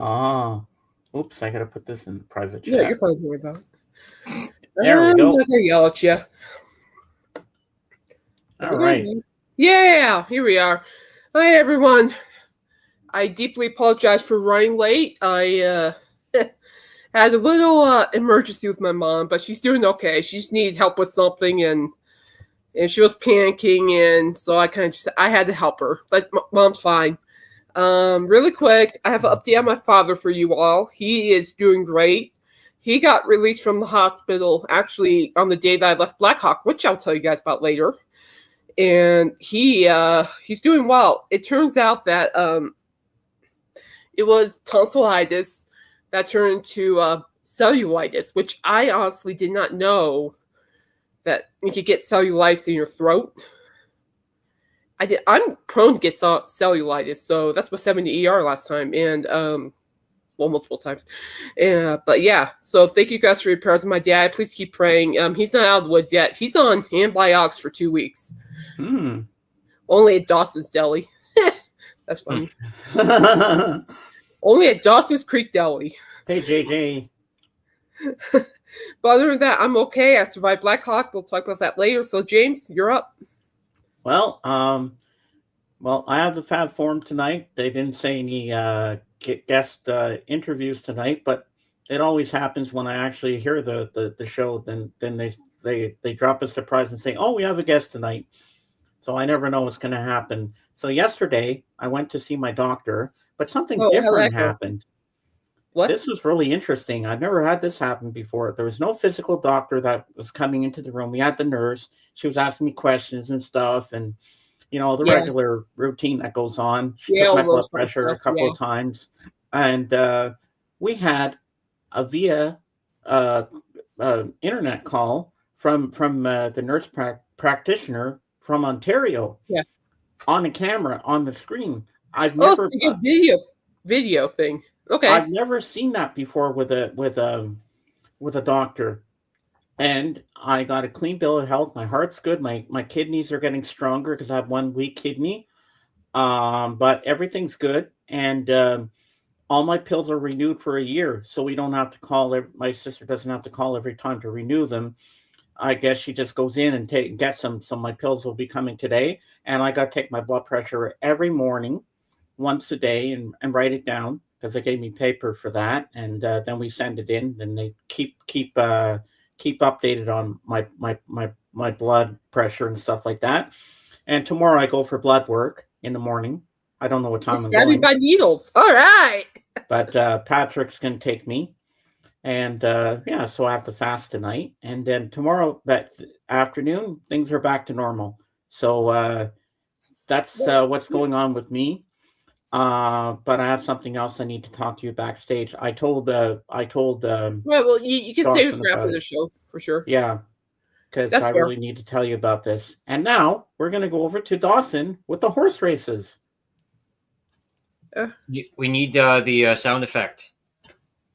Ah, oops! I gotta put this in the private Yeah, you're chat. fine. Don't worry about it. There we I'm go. not gonna yell at you. All right. Yeah, here we are. Hi, everyone. I deeply apologize for running late. I had a little emergency with my mom, but she's doing okay. She just needed help with something, and she was panicking, and so I had to help her. But mom's fine. Really quick, I have an update on my father for you all. He is doing great. He got released from the hospital actually on the day that I left Blackhawk, which I'll tell you guys about later. And he's doing well. It turns out that it was tonsillitis that turned into cellulitis, which I honestly did not know that you could get cellulitis in your throat. I'm prone to get cellulitis, so that's what sent me to ER last time, and multiple times. But yeah, so thank you guys for your prayers. My dad, please keep praying. He's not out of the woods yet. He's on antibiotics for 2 weeks. Only at Dawson's Deli. That's funny. Only at Dawson's Creek Deli. Hey, JJ. But other than that, I'm okay. I survived Black Hawk. We'll talk about that later. So, James, you're up. Well, I have the Fab Forum tonight. They didn't say any guest interviews tonight, but it always happens when I actually hear the show. Then they drop a surprise and say, "Oh, we have a guest tonight." So I never know what's going to happen. So yesterday I went to see my doctor, but something different happened. What? This was really interesting. I've never had this happen before. There was no physical doctor that was coming into the room. We had the nurse. She was asking me questions and stuff, and the regular routine that goes on. She took my blood pressure a couple of times, and we had a via internet call from the nurse practitioner from Ontario. Yeah. On the camera, on the screen. I've never video thing. Okay. I've never seen that before with a doctor. And I got a clean bill of health. My heart's good. My kidneys are getting stronger because I have one weak kidney. But everything's good. And all my pills are renewed for a year. So we don't have to call. My sister doesn't have to call every time to renew them. I guess she just goes in and gets some. So my pills will be coming today. And I got to take my blood pressure every morning, once a day, and write it down, because they gave me paper for that. And then we send it in, and they keep updated on my blood pressure and stuff like that. And tomorrow I go for blood work in the morning. I don't know what time I'm going. By needles. All right. But Patrick's going to take me. And so I have to fast tonight. And then tomorrow, that afternoon, things are back to normal. So that's what's going on with me. But I have something else I need to talk to you backstage. I told well, you can save it for after the show for sure. Yeah, because I really need to tell you about this. And now we're going to go over to Dawson with the horse races. We need the sound effect.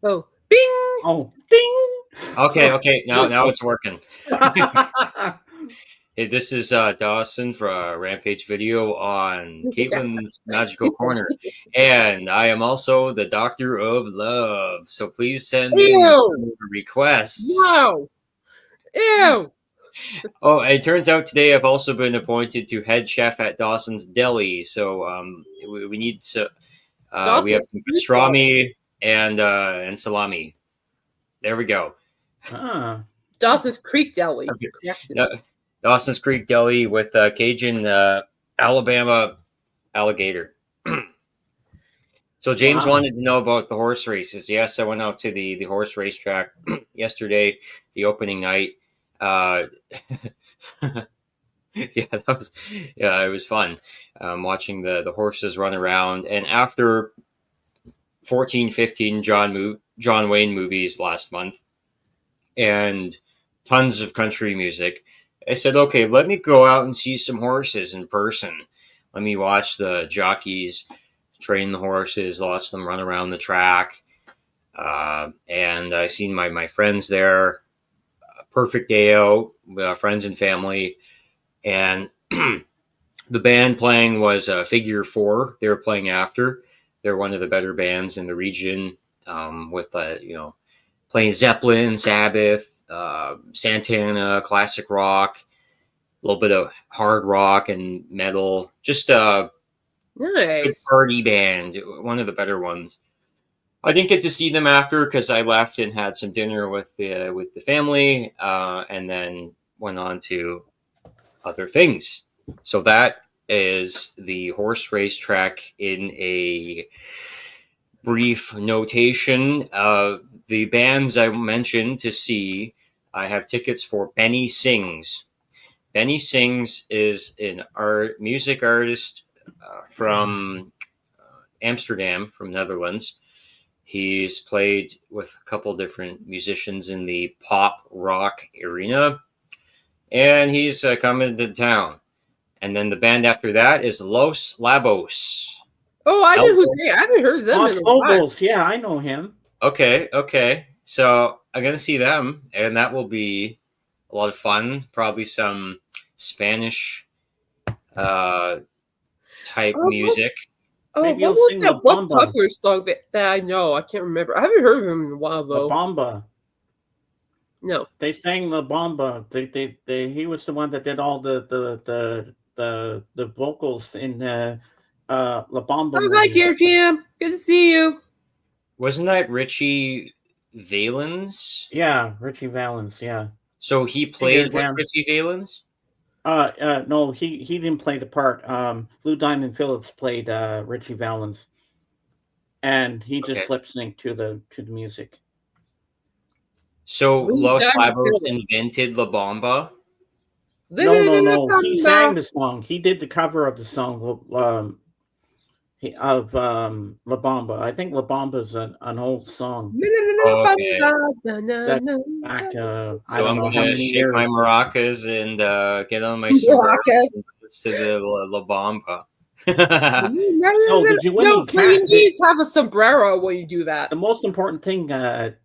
Oh, bing! Oh, ding! Okay. Now it's working. Hey, this is Dawson for Rampage Video on Caitlin's Magical Corner. And I am also the Doctor of Love. So please send in requests. Wow. Ew. Oh, it turns out today I've also been appointed to head chef at Dawson's Deli. So we need to... we have some pastrami and salami. There we go. Dawson's Creek Deli. Dawson's Creek Deli with Cajun Alabama alligator. So James wanted to know about the horse races. Yes, I went out to the horse racetrack yesterday, the opening night. It was fun watching the horses run around. And after 14, 15 John Wayne movies last month and tons of country music, I said, okay, let me go out and see some horses in person. Let me watch the jockeys train the horses, watch them run around the track. And I seen my friends there. Perfect day out, friends and family. And the band playing was Figure 4. They were playing after. They're one of the better bands in the region, with playing Zeppelin, Sabbath, Santana, classic rock, a little bit of hard rock and metal. Just a good Nice. party band, one of the better ones. I didn't get to see them after because I left and had some dinner with the family, and then went on to other things. So that is the horse race track in a brief notation. The bands I mentioned to see, I have tickets for Benny Sings. Benny Sings is an music artist from Amsterdam, from Netherlands. He's played with a couple different musicians in the pop rock arena, and he's coming to town. And then the band after that is Los Labos. Oh, I know who they. I haven't heard of them Los in a while. Lobos, yeah, I know him. Okay. So I'm gonna see them, and that will be a lot of fun. Probably some Spanish type music. Oh, Maybe what you'll was sing that La one Bamba. popular song that I know? I can't remember. I haven't heard of him in a while La though. Bamba. No. They sang La Bamba. He was the one that did all the vocals in La Bamba Oh, hi, movie. Gear Jam. Good to see you. Wasn't that Richie Valens? Yeah, Richie Valens, yeah. So he played with Jam. Richie Valens? No, he didn't play the part. Lou Diamond Phillips played Richie Valens, and he just lip synced to the music. So Lou Los Diamond Labos Phillips. invented La Bamba? No. He sang the song. He did the cover of the song of La Bamba. I think La Bamba is an old song. Okay. Back, I So don't I'm know how gonna many shake years. my maracas and get on my sombrero and dance to the La Bamba. So did you win No, any but you cash? need to have a sombrero when you do that. The most important thing,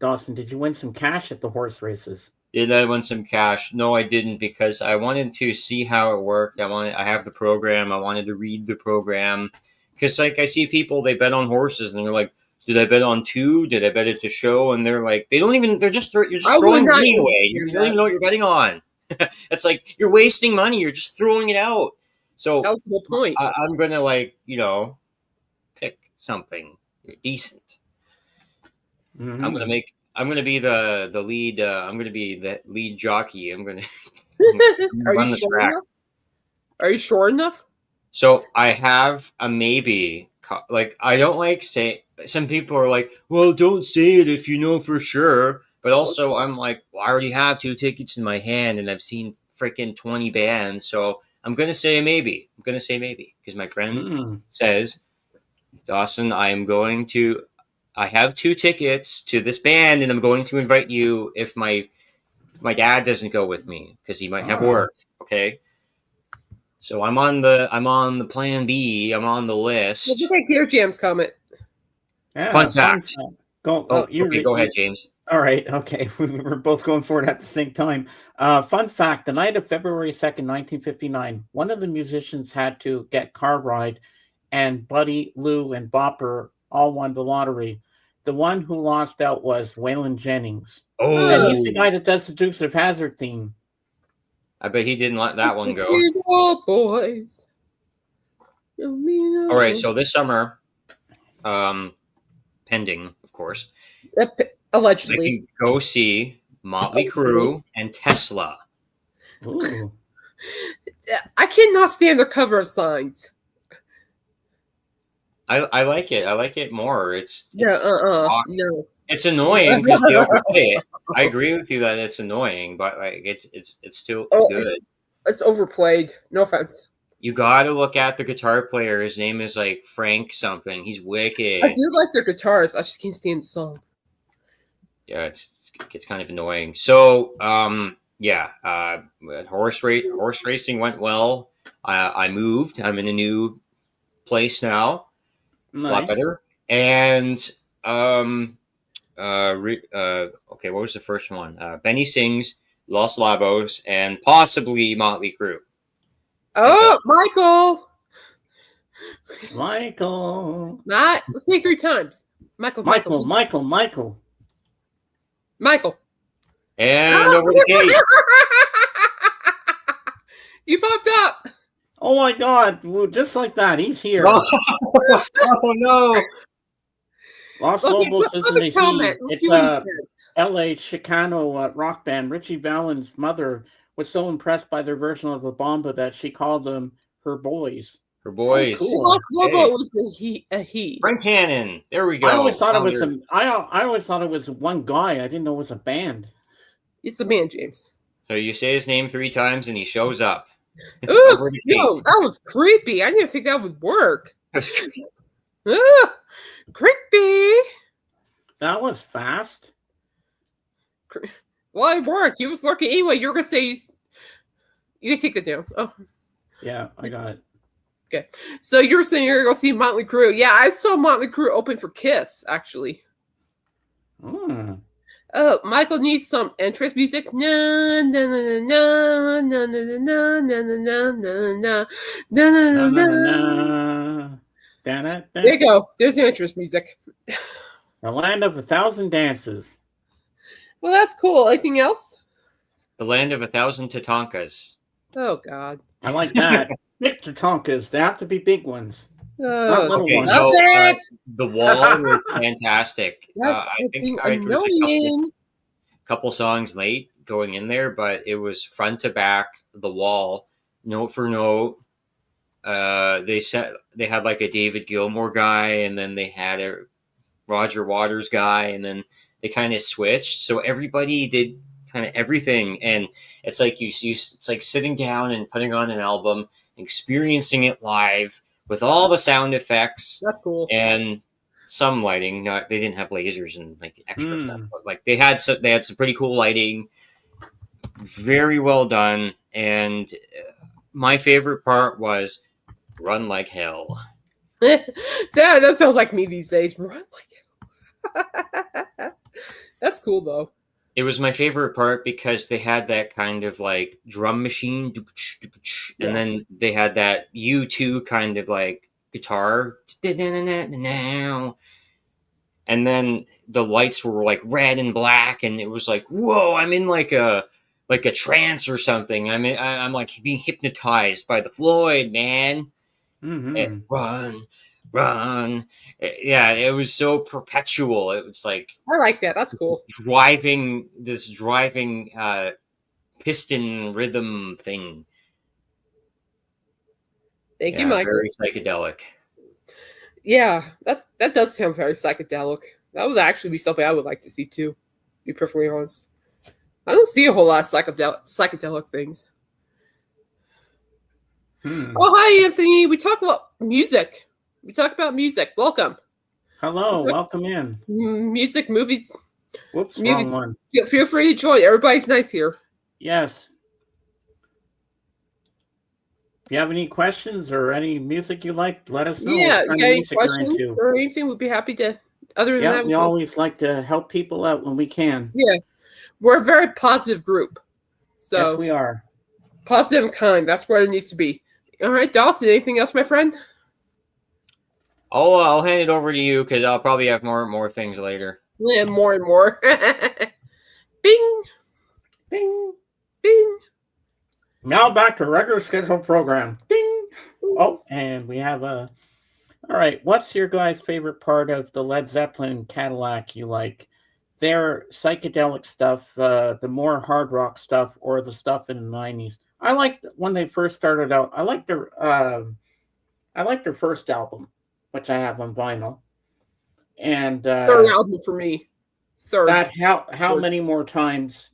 Dawson, did you win some cash at the horse races? Did I win some cash? No, I didn't, because I wanted to see how it worked. I have the program. I wanted to read the program, because like I see people, they bet on horses and they're like, "Did I bet on two? Did I bet it to show?" And they're like, you're just throwing money away. You don't even know what you're betting on. It's like you're wasting money. You're just throwing it out. So That was the whole point. I'm gonna pick something decent. Mm-hmm. I'm gonna be the lead. I'm gonna be the lead jockey. I'm gonna Are run you the sure track. enough? Are you sure enough? So I have a maybe. Like, I don't like say. Some people are like, "Well, don't say it if you know for sure." But also, I'm like, well, I already have 2 tickets in my hand, and I've seen freaking 20 bands. So I'm gonna say maybe. I'm gonna say maybe because my friend says, Dawson, I have 2 tickets to this band, and I'm going to invite you if my dad doesn't go with me because he might have work. Okay. So I'm on the plan B. I'm on the list. Look at Gear Jam's comment. Yeah, Fun fact. Go ahead, James. All right, okay. We're both going for it at the same time. Fun fact, the night of February 2nd, 1959, one of the musicians had to get car ride, and Buddy, Lou, and Bopper all won the lottery. The one who lost out was Waylon Jennings. Oh, and he's the guy that does the Dukes of Hazzard theme. I bet he didn't let that one go. Oh, boys. All right, so this summer, pending, of course, allegedly, I can go see Motley Crue and Tesla. Ooh. I cannot stand their cover of signs. I like it. I like it more. It's no. It's annoying because they overplay it. I agree with you that it's annoying, but like it's still good. It's overplayed. No offense. You got to look at the guitar player. His name is like Frank something. He's wicked. I do like their guitars. I just can't stand the song. Yeah, it's kind of annoying. So horse racing went well. I moved. I'm in a new place now. Nice. A lot better. And okay, what was the first one? Benny Sings, Los Labos, and possibly Motley Crue. Oh, Michael! Michael. Let's say 3 times. Michael. Michael. Michael. And over to Kate. You popped up. Oh my God! Well, just like that, he's here. Oh no! Los Okay, Lobos look isn't at a his he. comment. Let's It's see what he a said. L.A. Chicano rock band. Richie Valens' mother was so impressed by their version of the Bomba that she called them her boys. For boys. cool. Look, Hey. it was a he. Frank Hannon. There we go. I always thought it was Founder. I always thought it was one guy. I didn't know it was a band. It's the man, James. So you say his name 3 times and he shows up. Ooh, Over to Kate. yo, that was creepy. I didn't think that would work. Ooh, creepy. That was fast. Well, it worked. You was lurking anyway. You're gonna say you can take it down. Oh, Yeah, I got it. okay. So you're saying you're gonna go see Motley Crue? Yeah, I saw Motley Crue open for Kiss actually. Mm. Oh, Michael needs some entrance music. Na na na na na na na na na na na na na na. There you go. There's your entrance music. The land of 1,000 dances. Well, that's cool. Anything else? The land of 1,000 Tatankas. Oh God. I like that. Big Tatankas. They have to be big ones. Oh, little Okay, ones. so That's it. The Wall was fantastic. That's I think fucking I was a annoying. couple songs late going in there, but it was front to back. The Wall, note for note. They had like a David Gilmour guy, and then they had a Roger Waters guy, and then they kind of switched. So everybody did kind of everything, and it's like it's like sitting down and putting on an album, experiencing it live with all the sound effects. That's cool. And some lighting. They didn't have lasers and like extra stuff, but like they had some pretty cool lighting. Very well done. And my favorite part was "Run Like Hell." that sounds like me these days. Run like hell. That's cool though. It was my favorite part because they had that kind of like drum machine, and then they had that U2 kind of like guitar, and then the lights were like red and black, and it was like, whoa, I'm in like a trance or something. I'm like being hypnotized by the Floyd, man. Mm-hmm. Run. Yeah, it was so perpetual. It was like I like that. That's cool. driving piston rhythm thing. Thank you, Michael. Very psychedelic. Yeah, that does sound very psychedelic. That would actually be something I would like to see too. To be perfectly honest, I don't see a whole lot of psychedelic things. Oh, hi, Anthony. We talk about music. Welcome. Hello, welcome in. Music, movies. Whoops, movies. wrong one. Feel free to join. Everybody's nice here. Yes. If you have any questions or any music you like, let us know. Yeah, what you kind got of any music you're questions into. or anything? We'd be happy to. Other than Yeah, that, we always like to help people out when we can. Yeah, we're a very positive group. So Yes, we are. positive and kind. That's where it needs to be. All right, Dawson. Anything else, my friend? I'll hand it over to you because I'll probably have more things later. Yeah, more and more. Bing, Ding. bing. Now back to regular scheduled program. Ding. Oh, and we have a. All right, what's your guys' favorite part of the Led Zeppelin Cadillac you like? Their psychedelic stuff, the more hard rock stuff, or the stuff in the 90s? I liked when they first started out. I liked their first album, which I have on vinyl. And Third album for me. Third. that how many more times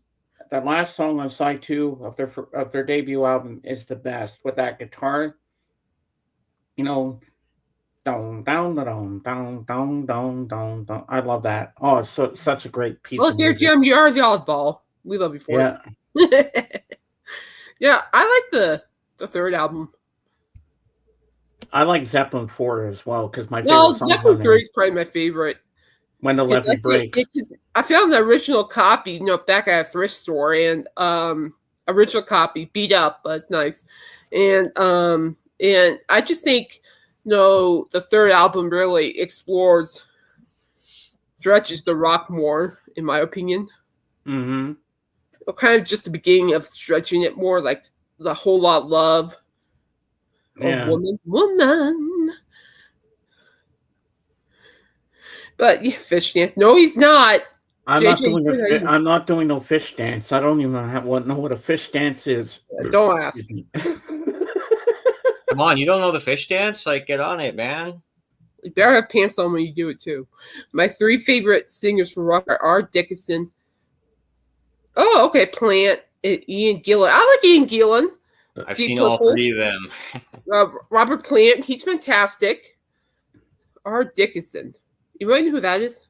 that last song on side 2 of their debut album is the best with that guitar, down down down down down down down. I love that. Oh, it's such a great piece Look of here, music. Jim. You are the oddball. We love you for Yeah. it. Yeah, I like the third album. I like Zeppelin 4 as well because my favorite No, song Zeppelin 3 is probably my favorite. When the Levee Breaks. I found the original copy, back at a thrift store, and original copy beat up, but it's nice. And I just think No, the third album really stretches the rock more, in my opinion. Mm-hmm. Or kind of just the beginning of stretching it more, like the Whole Lot Love. Or Yeah. Woman. But yeah, Fish Dance. No, he's not. I'm JJ, not doing no fish dance. I don't even know what a fish dance is. Don't ask. Come on, you don't know the fish dance? Like, get on it, man. You better have pants on when you do it too. My 3 favorite singers for rock are Art Dickinson. Oh, okay, Plant, Ian Gillan. I like Ian Gillan. I've seen all 3 of them. Robert Plant, he's fantastic. Art Dickinson. You might know who that is?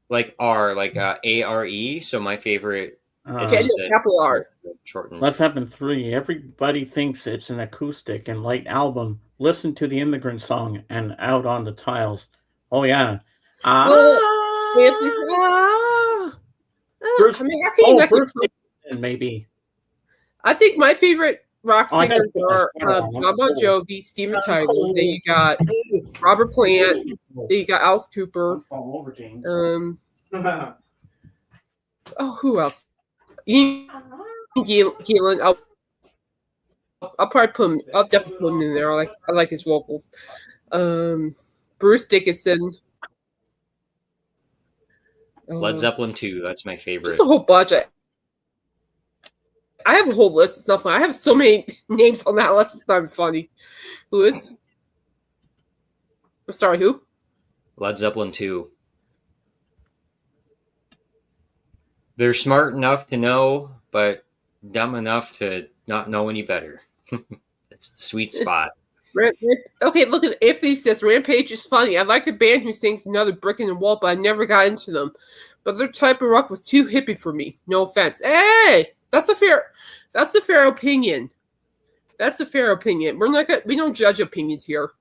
Like R, like ARE. So my favorite. Capital R. Shortened. Let's have 3. Everybody thinks it's an acoustic and light album. Listen to the Immigrant Song and Out on the Tiles. Oh yeah. Bruce maybe. I think my favorite rock singers are John Bon Jovi, Steven Tyler. Then you got Robert Plant. Then you got Alice Cooper. Who else? Ian Gillan. I'll probably put him. I'll definitely put him in there. I like his vocals. Bruce Dickinson. Led Zeppelin 2. That's my favorite. Just a whole bunch. I have a whole list. It's not funny. I have so many names on that list. It's not even funny. Who is? I'm sorry. Who? Led Zeppelin 2. They're smart enough to know, but dumb enough to not know any better. It's the sweet spot. Okay, look at Anthony says Rampage is funny. I like the band who sings Another Brick in the Wall, but I never got into them. But their type of rock was too hippie for me. No offense. Hey, that's a fair opinion. That's a fair opinion. We don't judge opinions here.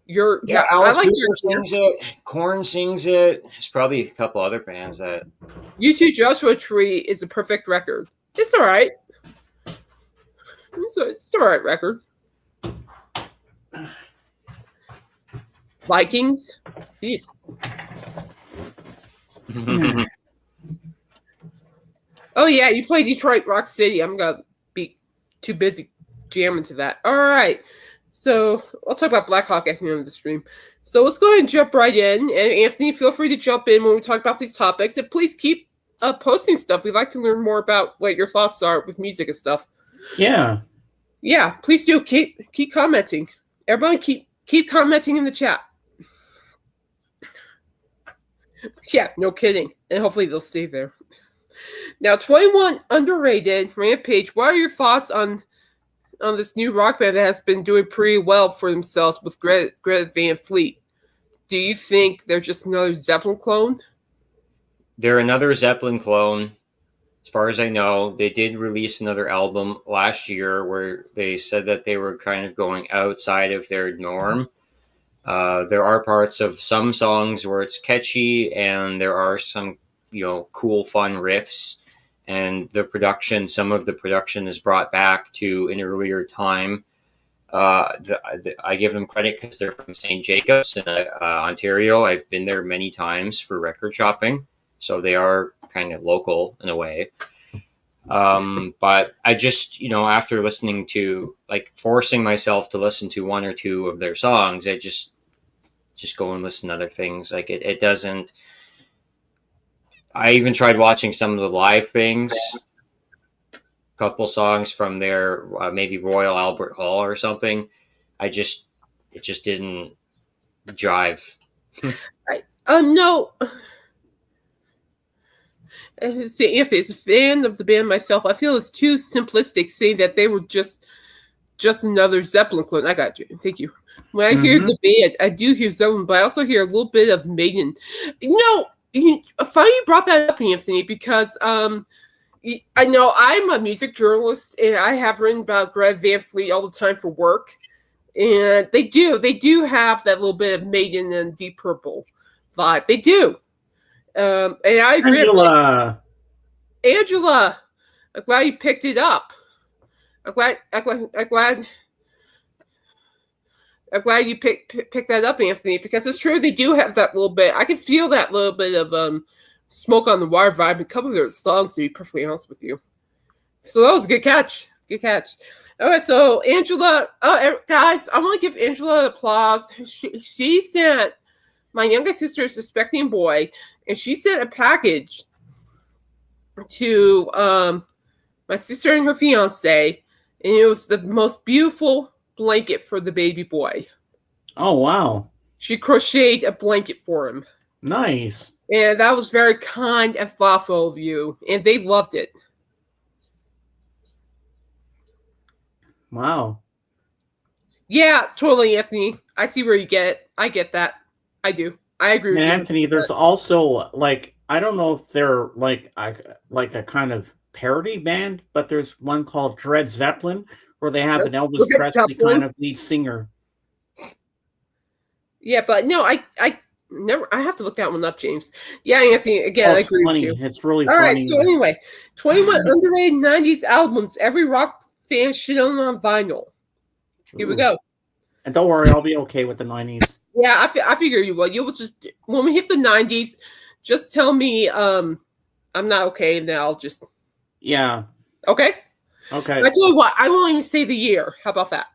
Alice Cooper sings it. Korn sings it. There's probably a couple other bands that. U2 Joshua Tree is a perfect record. It's all right. It's the right record. Vikings. Oh yeah, you play Detroit Rock City. I'm gonna be too busy jamming to that. All right. So I'll talk about Black Hawk at the end of the stream. So let's go ahead and jump right in. And Anthony, feel free to jump in when we talk about these topics. And please keep posting stuff. We'd like to learn more about what your thoughts are with music and stuff. Yeah. Yeah, please do. Keep commenting. Everybody keep commenting in the chat. Yeah, no kidding. And hopefully they'll stay there. Now, 21 Underrated, Rampage. What are your thoughts on this new rock band that has been doing pretty well for themselves with Greta Van Fleet? Do you think they're just another Zeppelin clone? They're another Zeppelin clone. As far as I know, they did release another album last year where they said that they were kind of going outside of their norm. There are parts of some songs where it's catchy, and there are some, cool, fun riffs. And some of the production is brought back to an earlier time. I give them credit because they're from St. Jacobs in Ontario. I've been there many times for record shopping, so they are kind of local in a way. But I just, after listening to, forcing myself to listen to one or two of their songs, I just go and listen to other things. It doesn't. I even tried watching some of the live things. A couple songs from their maybe Royal Albert Hall or something. It just didn't jive. No. See, if as a fan of the band myself, I feel it's too simplistic saying that they were just another Zeppelin clone. I got you. Thank you. When I hear the band, I do hear Zeppelin, but I also hear a little bit of Maiden. Funny you brought that up, Anthony, because I know I'm a music journalist and I have written about Greta Van Fleet all the time for work, and they do have that little bit of Maiden and Deep Purple vibe. They do, and I agree. Angela, I'm glad you picked it up. I'm glad. I'm glad you picked that up, Anthony, because it's true they do have that little bit. I can feel that little bit of Smoke on the Water vibe in a couple of their songs, to be perfectly honest with you. So that was a good catch. Good catch. All right, so Angela, guys, I want to give Angela applause. She sent my youngest sister a suspecting boy, and she sent a package to my sister and her fiance, and it was the most beautiful blanket for the baby boy. Oh, wow. She crocheted a blanket for him. Nice. And that was very kind and thoughtful of you, and they loved it. Wow. Yeah, totally, Anthony. I see where you get it. I get that. I do. I agree with you. Anthony, there's also I don't know if they're like a kind of parody band, but there's one called Dred Zeppelin where they have an Elvis Presley kind of lead singer. Yeah, but no, I have to look that one up, James. Yeah, Anthony, again, I agree with you. It's really funny. All right, so anyway, 21 underrated 90s albums every rock fan should own on vinyl. Here we go. And don't worry, I'll be okay with the 90s. Yeah, I figure you will. You will just, when we hit the 90s, just tell me I'm not okay, and then I'll just... Yeah. Okay? Okay. I tell you what, I won't even say the year. How about that?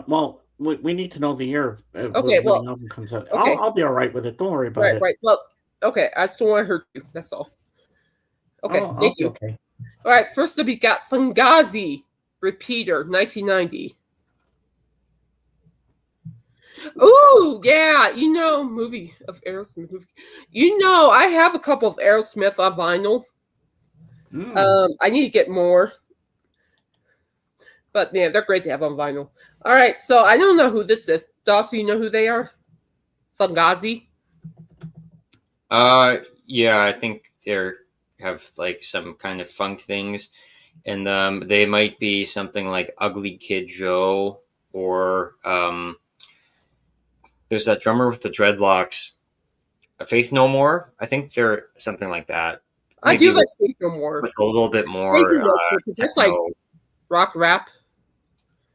Well, we need to know the year. Okay, well... When the album comes out. Okay. I'll be all right with it. Don't worry about it. Right. Well, okay. I just don't want to hurt you. That's all. Okay, thank you. Okay. All right, first up, we got Fugazi Repeater, 1990. Ooh, yeah, movie of Aerosmith movie. I have a couple of Aerosmith on vinyl. I need to get more. But man, they're great to have on vinyl. All right, so I don't know who this is. Dawson, you know who they are? Fugazi? Yeah, I think they have like some kind of funk things in them. They might be something like Ugly Kid Joe, or there's that drummer with the dreadlocks, Faith No More. I think they're something like that. Maybe I do like Faith No More. With a little bit more just like rock rap.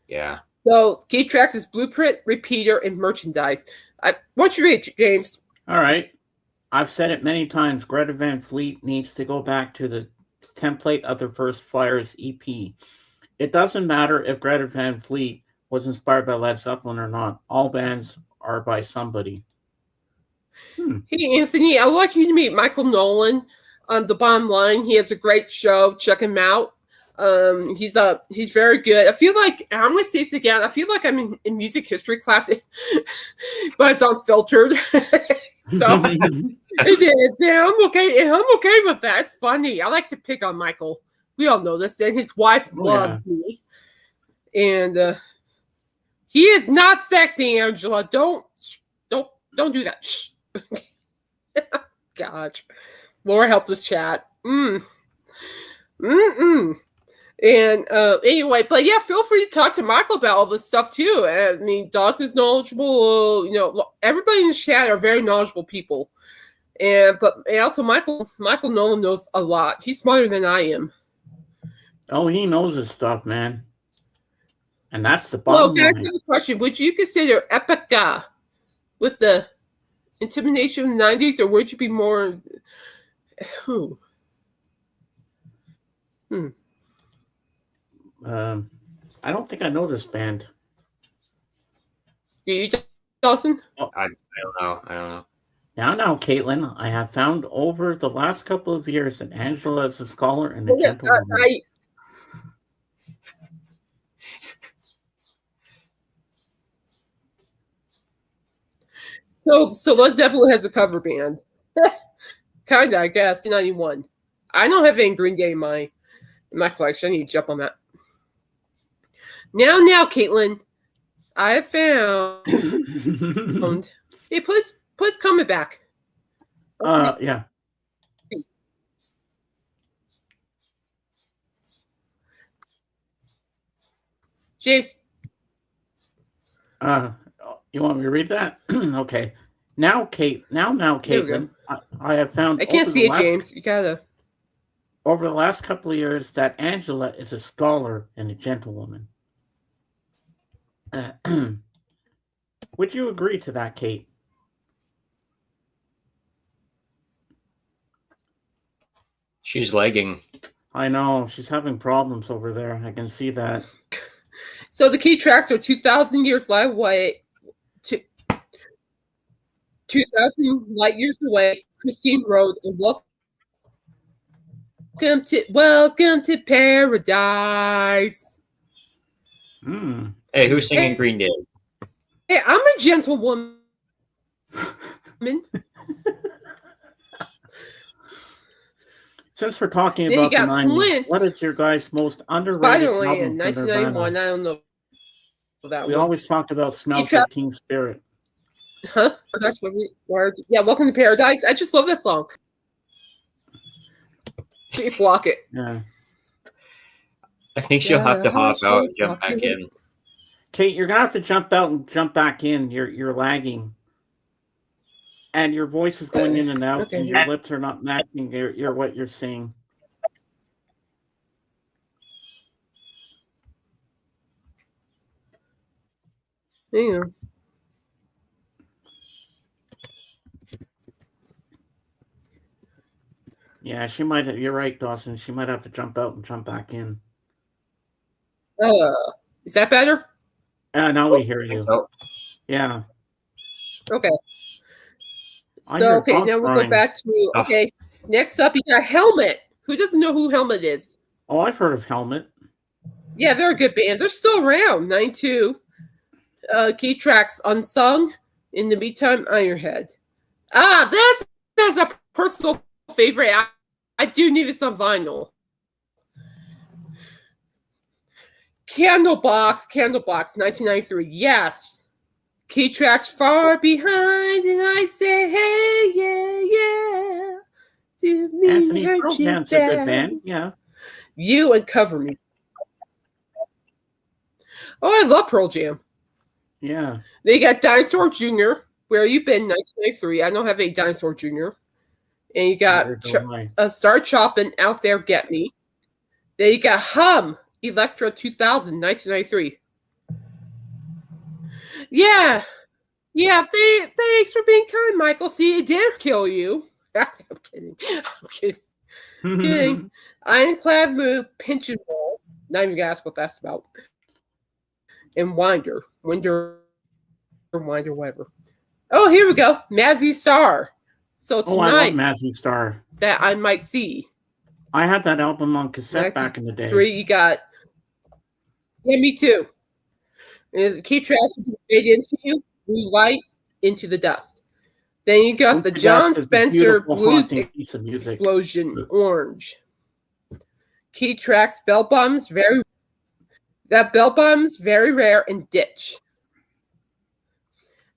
Yeah. So key tracks is Blueprint, Repeater, and Merchandise. What's your read, James? All right. I've said it many times. Greta Van Fleet needs to go back to the template of their first Flyers EP. It doesn't matter if Greta Van Fleet was inspired by Led Zeppelin or not. All bands are by somebody. Hey, Anthony, I'd like you to meet Michael Nolan on The Bottom Line. He has a great show. Check him out. He's very good. I feel like, I'm going to say this again, I feel like I'm in music history class, but it's unfiltered. So it is. Yeah, I'm okay with that. It's funny. I like to pick on Michael. We all know this, and his wife loves me. And he is not sexy, Angela. Don't do that. Shh. God, Laura, help this chat. And anyway, but yeah, feel free to talk to Michael about all this stuff too. I mean, Dawson's knowledgeable. Everybody in the chat are very knowledgeable people. And also Michael Nolan knows a lot. He's smarter than I am. Oh, he knows his stuff, man. And that's the bottom line. Well, that's a question. Would you consider Epica with the intimidation of the 90s, or would you be more I don't think I know this band. Do you, Dawson? Oh, I don't know. Now, Caitlin, I have found over the last couple of years that Angela is a scholar and a gentlewoman. So Led Zeppelin has a cover band. Kinda, I guess. 91. I don't have any Green Day in my collection. I need to jump on that. Now, Caitlin, I have found. Hey, please comment back. Yeah. James. You want me to read that? Okay. Now, Caitlin, I have found. I can't see it, James. You gotta. Over the last couple of years, that Angela is a scholar and a gentlewoman. Would you agree to that, Kate? She's lagging. I know she's having problems over there. I can see that. So the key tracks are 2,000 years light away. 2,000 light years away. Christine Road and welcome to paradise. Hey, who's singing Green Day? Hey, I'm a gentlewoman. Since we're talking Then about you the got 90s, Slint. what is your guys' most underrated album Spider-Man, for 1991. Nirvana? I don't know that We one. always talked about Smells Like Teen Spirit. Huh? Oh, that's what we were. Yeah, Welcome to Paradise. I just love that song. You block it. Yeah. I think she'll have to hop out and jump back in. Kate, you're gonna have to jump out and jump back in. You're lagging, and your voice is going in and out, Okay. and your lips are not matching your what you're saying. Yeah. Yeah, she might. You're right, Dawson. She might have to jump out and jump back in. Is that better? Now we hear you. So, Yeah. Okay. I So hear okay, dog now we'll crying. go back to okay. Next up, you got Helmet. Who doesn't know who Helmet is? Oh, I've heard of Helmet. Yeah, they're a good band. They're still around. 92. Key tracks Unsung. In the meantime, Ironhead. That's a personal favorite. I do need this on vinyl. Candlebox, 1993. Yes. Key tracks Far Behind, and I say, hey, yeah. Do me Anthony hurt Pearl you Jam's a good bad. band. Yeah. You and Cover Me. Oh, I love Pearl Jam. Yeah. They got Dinosaur Jr. Where You Been, 1993. I don't have a Dinosaur Jr. And you got Star Choppin' Out There Get Me. Then you got Hum, Electro 2000, 1993. Yeah. Yeah, thanks for being kind, Michael. See, it did kill you. I'm kidding. Ironclad Move, Pinch and Roll. Not even gonna ask what that's about. And Winder, whatever. Oh, here we go. Mazzy Star. So tonight, I love Mazzy Star. That I Might See. I had that album on cassette back in the day. You got. Yeah, me too. And Keep Tracks Fade Into You, Blue Light, Into the Dust. Then you got the John Spencer Blues Explosion, Orange. Key tracks, Bell Bottoms, Very Rare, and Ditch.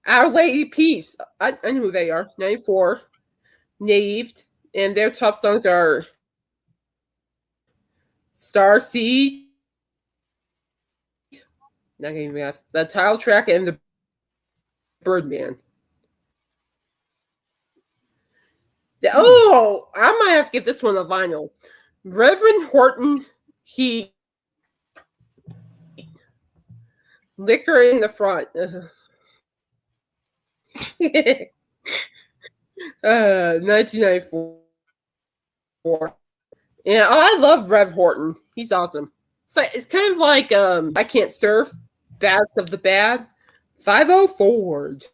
Our Lady Peace, I know who they are, 94. Naved, and their top songs are Starseed, not gonna even ask, the title track, and the Birdman. Oh, I might have to get this one a vinyl. Reverend Horton Heat. Liquor in the Front. 1994. Yeah, I love Rev Horton. He's awesome. It's kind of like I Can't Surf, Bads of the Bad, 5-0 Forward.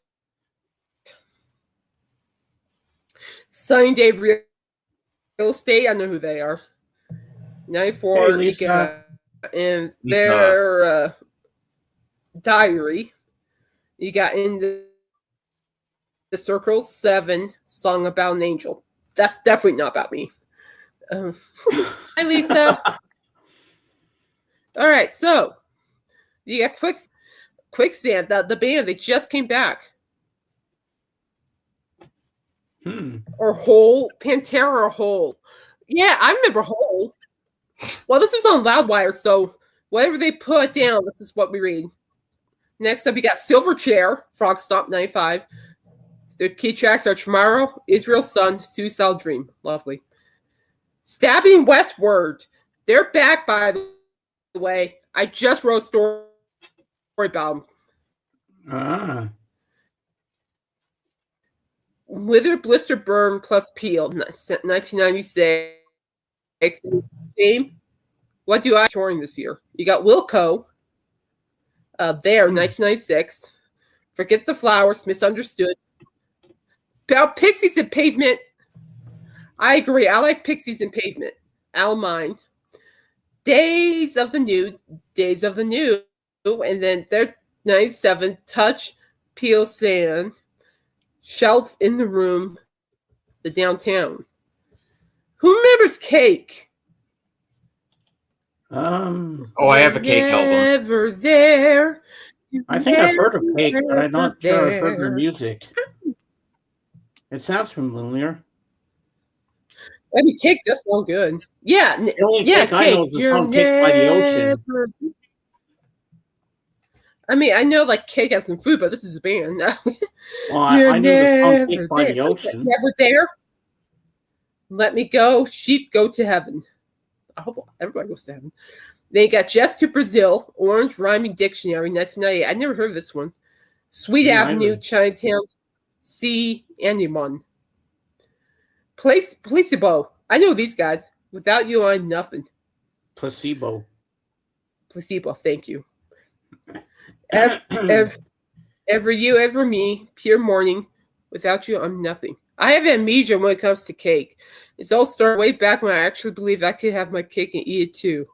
Sunny Day Real Estate, I know who they are. 94, hey, Lisa. And their Diary. You got In the Circle, 7, Song About an Angel. That's definitely not about me. Hi, Lisa. All right, so you got Quicksand, the band. They just came back. Or Hole, Pantera or Hole. Yeah, I remember Hole. Well, this is on Loudwire, so whatever they put down, this is what we read. Next up, you got Silverchair, Frog Stomp 95. Their key tracks are Tomorrow, Israel Sun, Suicide Dream. Lovely. Stabbing Westward. They're back, by the way. I just wrote a story about them. Wither, Blister, Burn plus Peel, 1996. Game. What do I touring this year? You got Wilco. There, 1996. Forget the Flowers, Misunderstood. About Pixies and Pavement. I agree. I like Pixies and Pavement. Al mine. Days of the New. And then they're 97. Touch, Peel, Sand. Shelf in the Room. The Downtown. Who remembers Cake? I have a Cake album. Never there. I think I've heard of Cake, but I'm not sure I've heard their music. It sounds familiar. I mean, Cake does sound good. Yeah, The only Cake I know is the song Cake by the Ocean. I mean, I know like Cake has some food, but this is a band. Well, I know the song Cake by the Ocean. Never there. Let Me Go. Sheep Go to Heaven. I hope everybody goes to heaven. They got Just to Brazil, Orange Rhyming Dictionary, 1998. I never heard of this one. Sweet Avenue, Chinatown, C, Anyone. Placebo. I know these guys. Without You, I'm Nothing. Placebo, thank you. Ever You, Ever Me, Pure Morning. Without You, I'm Nothing. I have amnesia when it comes to cake. It's all started way back when I actually believed I could have my cake and eat it too.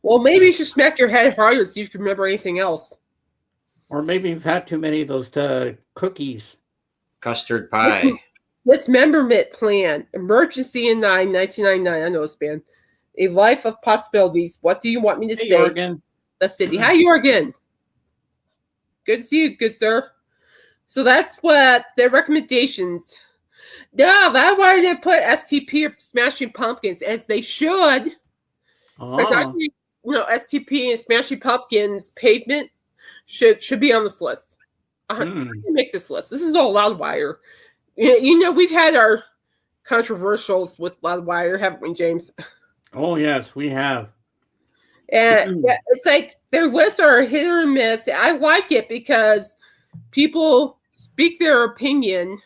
Well, maybe you should smack your head harder so you can remember anything else. or maybe you've had too many of those cookies. Custard Pie. Dismemberment Plan. Emergency in 1999. I know this band. A Life of Possibilities. What do you want me to say? Jorgen. The City. Hi, Jorgen. Good to see you, good sir. So that's what their recommendations. No, that's why they put STP or Smashing Pumpkins, as they should. Because I think, STP and Smashing Pumpkins Pavement should be on this list. I can make this list. This is all Loudwire. We've had our controversials with Loudwire, haven't we, James? Oh, yes, we have. And it's like their lists are hit or miss. I like it because people speak their opinion,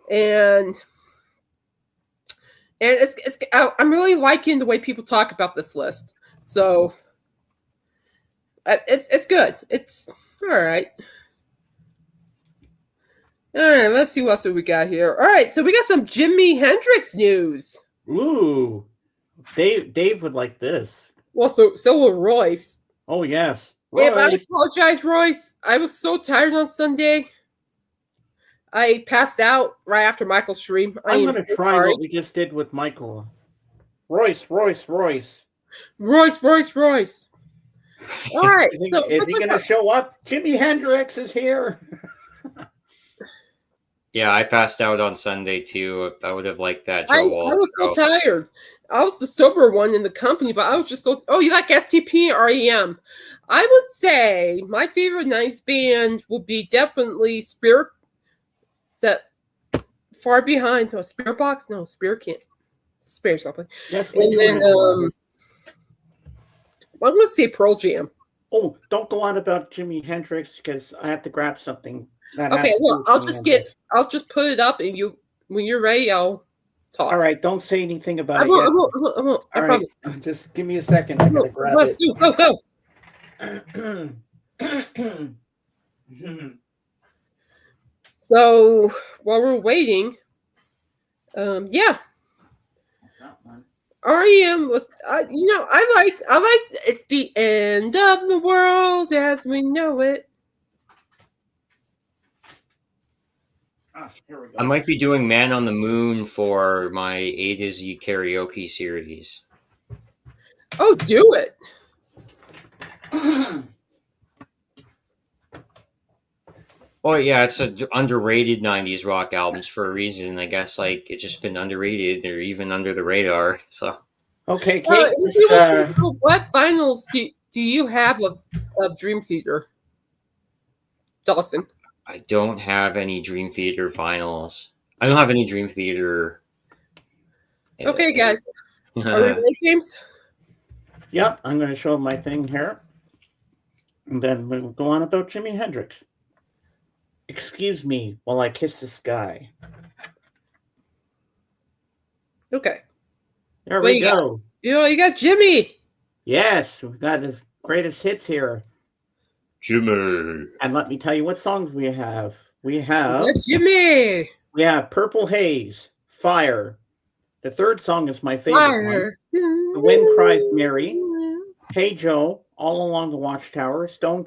and I'm really liking the way people talk about this list. So it's good. It's all right. All right, let's see what else we got here. All right, so we got some Jimi Hendrix news. Ooh, Dave would like this. Well, so will Royce. Oh, yes. Yeah, I apologize, Royce. I was so tired on Sunday. I passed out right after Michael's stream. I'm going to try what we just did with Michael. Royce. All right. Is he going to show up? Jimi Hendrix is here. Yeah, I passed out on Sunday too. I would have liked that, Joe Walsh. I was so tired. I was the sober one in the company, but I was just so... Oh, you like STP or REM? I would say my favorite nice band will be definitely Spirit... That Far Behind... No, Spirit Box? No, Spirit can't... Spare something. Yes, and then... I'm going to say Pearl Jam. Oh, don't go on about Jimi Hendrix because I have to grab something. Okay, well, I'll just put it up, and when you're ready, I'll talk. All right, don't say anything about it. I won't. I promise. Right, just give me a second. I gotta grab it. Go. So while we're waiting, yeah. REM was, I liked. It's the end of the world as we know it. Here we go. I might be doing Man on the Moon for my A to Z karaoke series. Oh, do it. Oh, yeah, it's an underrated 90s rock albums for a reason. I guess, it's just been underrated or even under the radar. So, okay, Kate. What finals do you have of Dream Theater, Dawson? I don't have any Dream Theater finals. I don't have any Dream Theater. Okay, guys. Are we ready, James? Yep, I'm going to show my thing here. And then we'll go on about Jimi Hendrix. Excuse me while I kiss the sky. Okay. There What we you got? go. You got Jimi. Yes, we've got his greatest hits here. Jimi. And let me tell you what songs we have. We You have got Jimi. Purple Haze, Fire. The third song is my favorite one. Fire. The Wind Cries Mary, Hey Joe, All Along the Watchtower, Stone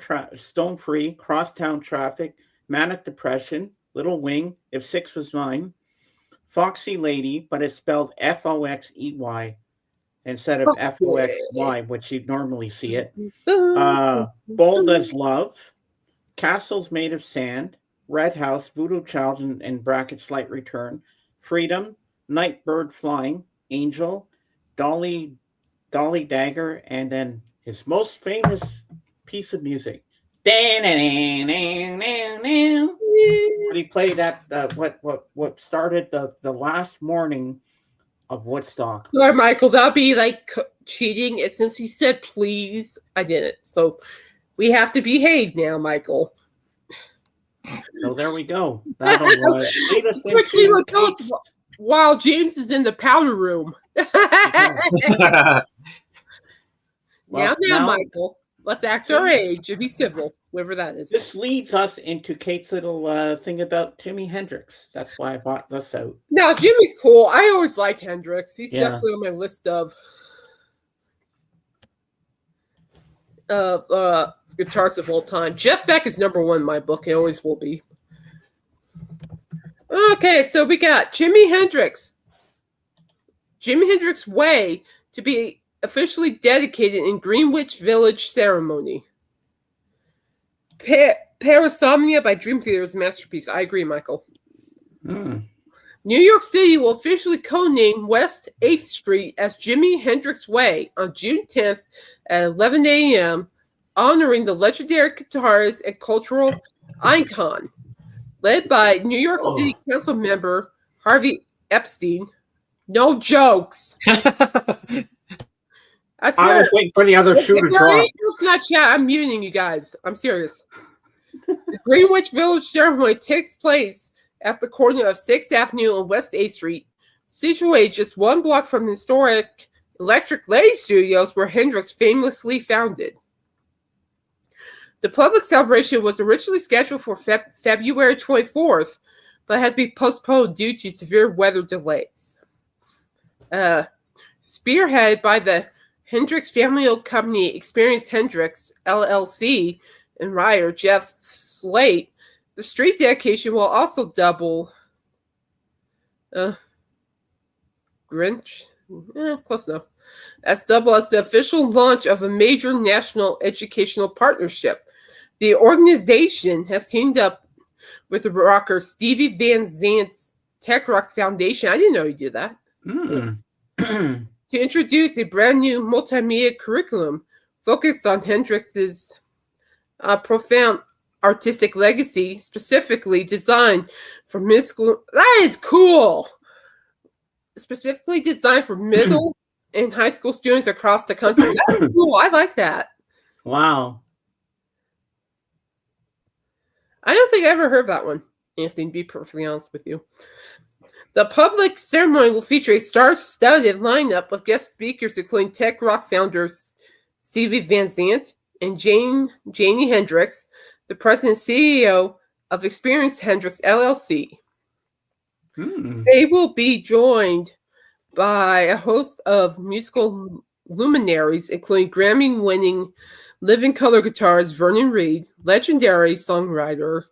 Free, Crosstown Traffic, Manic Depression, Little Wing, If Six Was Mine, Foxy Lady, but it's spelled Foxey instead of Foxy, which you'd normally see it. Bold as Love, Castles Made of Sand, Red House, Voodoo Child, in brackets Slight Return, Freedom, Night Bird Flying, Angel, Dolly Dagger, and then his most famous piece of music. When he played at what started the last morning of Woodstock. Sorry, Michael, that'll be like cheating. And since he said please, I didn't. So we have to behave now, Michael. So there we go. That'll lead us Quickly, into let's go. While James is in the powder room. Now, Michael, let's act our age and be civil, whoever that is. This leads us into Kate's little thing about Jimi Hendrix. That's why I bought this out. Now, Jimmy's cool. I always liked Hendrix. He's definitely on my list of guitarists of all time. Jeff Beck is number one in my book. He always will be. Okay, so we got Jimi Hendrix. Jimi Hendrix Way to be officially dedicated in Greenwich Village ceremony. Parasomnia by Dream Theater is a masterpiece. I agree, Michael. New York City will officially co-name West 8th Street as Jimi Hendrix Way on June 10th at 11 a.m., honoring the legendary guitarist and cultural icon. Led by New York City Council member Harvey Epstein. No jokes. I was waiting for the other shoe to drop. It's not chat. I'm muting you guys. I'm serious. The Greenwich Village ceremony takes place at the corner of 6th Avenue and West 8th Street, situated just one block from the historic Electric Lady Studios where Hendrix famously founded. The public celebration was originally scheduled for February 24th, but had to be postponed due to severe weather delays. Spearheaded by the Hendrix family-owned company Experience Hendrix, LLC, and writer Jeff Slate, the street dedication will also double Grinch? Close enough. As double as the official launch of a major national educational partnership. The organization has teamed up with the rocker Stevie Van Zandt's Tech Rock Foundation. I didn't know he did that. To introduce a brand new multimedia curriculum focused on Hendrix's profound artistic legacy, specifically designed for middle school. That is cool. Specifically designed for middle and high school students across the country. That's cool. I like that. Wow. I don't think I ever heard that one, Anthony, to be perfectly honest with you. The public ceremony will feature a star-studded lineup of guest speakers, including tech rock founders Stevie Van Zandt and Jimi Hendrix, the president and CEO of Experience Hendrix, LLC. They will be joined by a host of musical luminaries, including Grammy-winning living color guitarist Vernon Reid, legendary songwriter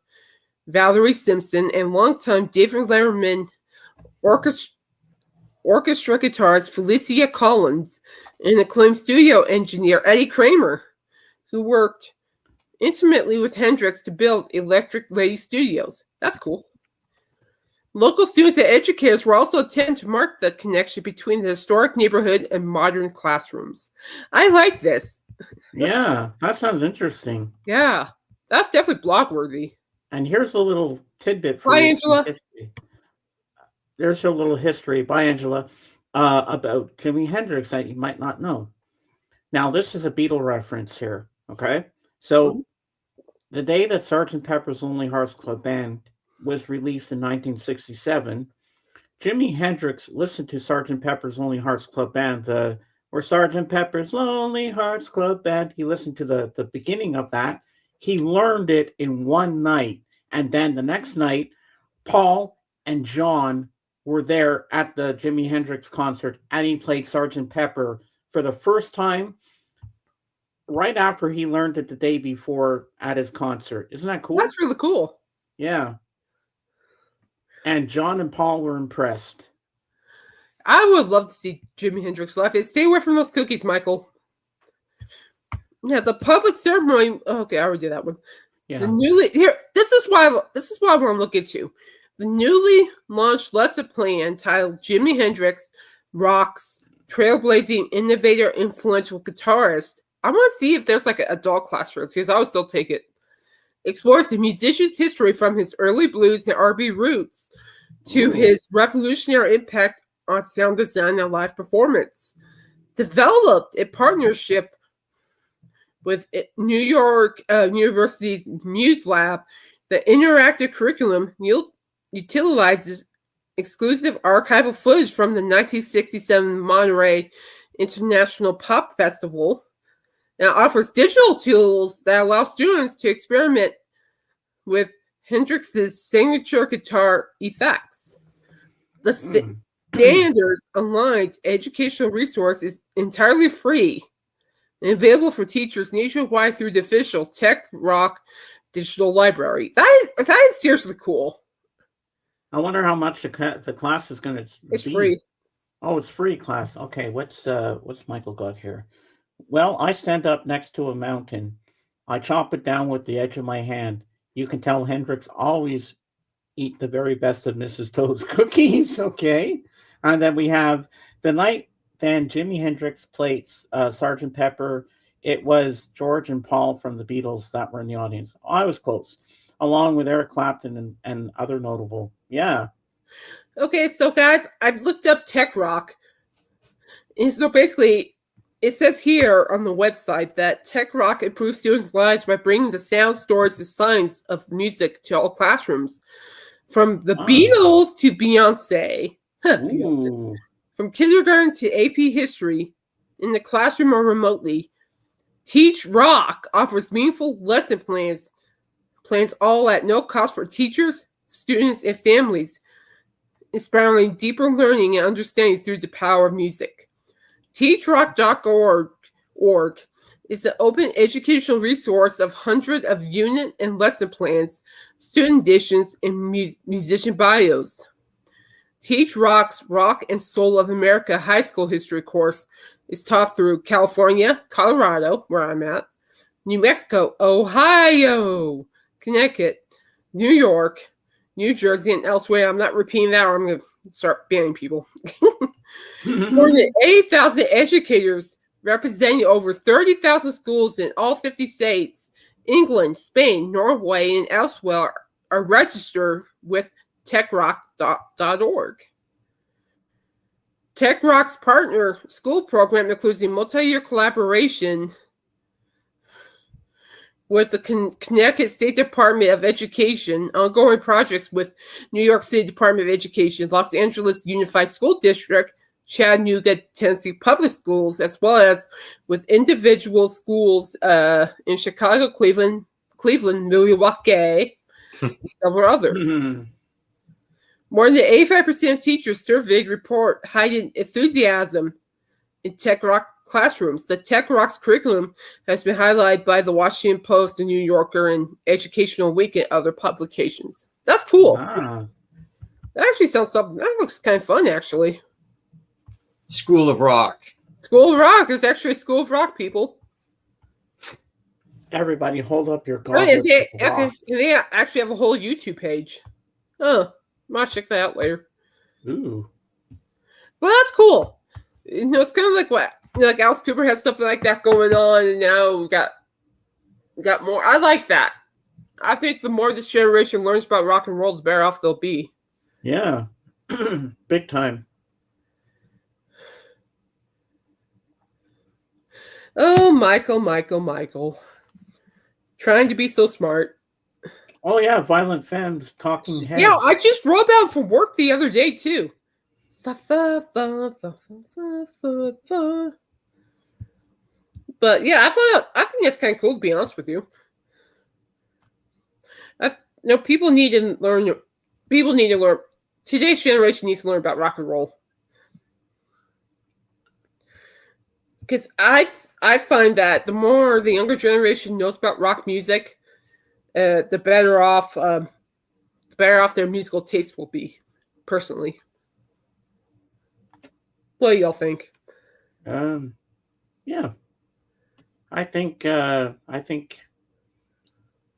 Valerie Simpson, and longtime David Letterman orchestra guitarist Felicia Collins, and acclaimed studio engineer Eddie Kramer, who worked intimately with Hendrix to build Electric Lady Studios. That's cool. Local students and educators will also attend to mark the connection between the historic neighborhood and modern classrooms. I like this. Yeah, that sounds interesting. Yeah, that's definitely blog-worthy. And here's a little tidbit for Bye, you. Angela. There's a little history, by Angela, about Jimi Hendrix that you might not know. Now, this is a Beatle reference here, okay? So The day that Sergeant Pepper's Lonely Hearts Club Band was released in 1967, Jimi Hendrix listened to Sergeant Pepper's Lonely Hearts Club Band, or Sergeant Pepper's Lonely Hearts Club Band. He listened to the beginning of that. He learned it in one night. And then the next night, Paul and John were there at the Jimi Hendrix concert, and he played Sergeant Pepper for the first time right after he learned it the day before at his concert. Isn't that cool? That's really cool. Yeah. And John and Paul were impressed. I would love to see Jimi Hendrix live. Stay away from those cookies, Michael. Yeah, the public ceremony. Okay, I already did that one. Yeah. This is why I want to look into the newly launched lesson plan titled "Jimi Hendrix Rocks: Trailblazing Innovator Influential Guitarist." I want to see if there's like an adult class for this, because I would still take it. Explores the musician's history from his early blues and R&B roots to his revolutionary impact on sound design and live performance. Developed a partnership with New York University's Muse Lab, the interactive curriculum utilizes exclusive archival footage from the 1967 Monterey International Pop Festival, and offers digital tools that allow students to experiment with Hendrix's signature guitar effects. The standards aligned educational resource is entirely free and available for teachers nationwide through the official Tech Rock digital library. That is seriously cool. I wonder how much the class is going to be. It's free. Oh, it's free class. Okay, what's Michael got here? Well, I stand up next to a mountain. I chop it down with the edge of my hand. You can tell Hendrix always eat the very best of Mrs. Toad's cookies. Okay. And then we have the night then Jimi Hendrix played Sgt. Pepper. It was George and Paul from the Beatles that were in the audience. I was close, along with Eric Clapton and other notable. Yeah. Okay, so guys, I looked up Tech Rock. And so basically, it says here on the website that Tech Rock improves students' lives by bringing the sound, storage, and science of music to all classrooms. From the Beatles to Beyonce. Beyonce. From kindergarten to AP history, in the classroom or remotely. Teach Rock offers meaningful lesson plans all at no cost for teachers, students, and families, inspiring deeper learning and understanding through the power of music. TeachRock.org is an open educational resource of hundreds of unit and lesson plans, student editions, and musician bios. Teach Rock's Rock and Soul of America high school history course is taught through California, Colorado, where I'm at, New Mexico, Ohio, Connecticut, New York, New Jersey, and elsewhere. I'm not repeating that, or I'm going to start banning people. More than 8,000 educators representing over 30,000 schools in all 50 states, England, Spain, Norway, and elsewhere are registered with techrock.org. TechRock's partner school program includes a multi-year collaboration with the Connecticut State Department of Education, ongoing projects with New York City Department of Education, Los Angeles Unified School District, Chattanooga, Tennessee Public Schools, as well as with individual schools in Chicago, Cleveland, Milwaukee, and several others. More than 85% of teachers surveyed report heightened enthusiasm in Tech Rock classrooms. The Tech Rock's curriculum has been highlighted by the Washington Post, the New Yorker, and Educational Week and other publications. That's cool. Wow. That actually sounds something. That looks kind of fun, actually. School of Rock. School of Rock. There's actually a School of Rock, people. Everybody hold up your goblet. And they actually have a whole YouTube page. Oh, I might check that out later. Ooh. Well, that's cool. You know, it's kind of like what, like Alice Cooper has something like that going on, and now we got more. I like that. I think the more this generation learns about rock and roll, the better off they'll be. Yeah, big time. Oh, Michael. Trying to be so smart. Oh yeah, Violent Femmes, Talking Heads. Yeah, I just wrote down for work the other day too. Fa, fa, fa, fa, fa, fa, fa, fa. But yeah, I think that's kind of cool, to be honest with you. People need to learn. People need to learn. Today's generation needs to learn about rock and roll. Because I find that the more the younger generation knows about rock music, the better off their musical taste will be. Personally, what do y'all think? Yeah, I think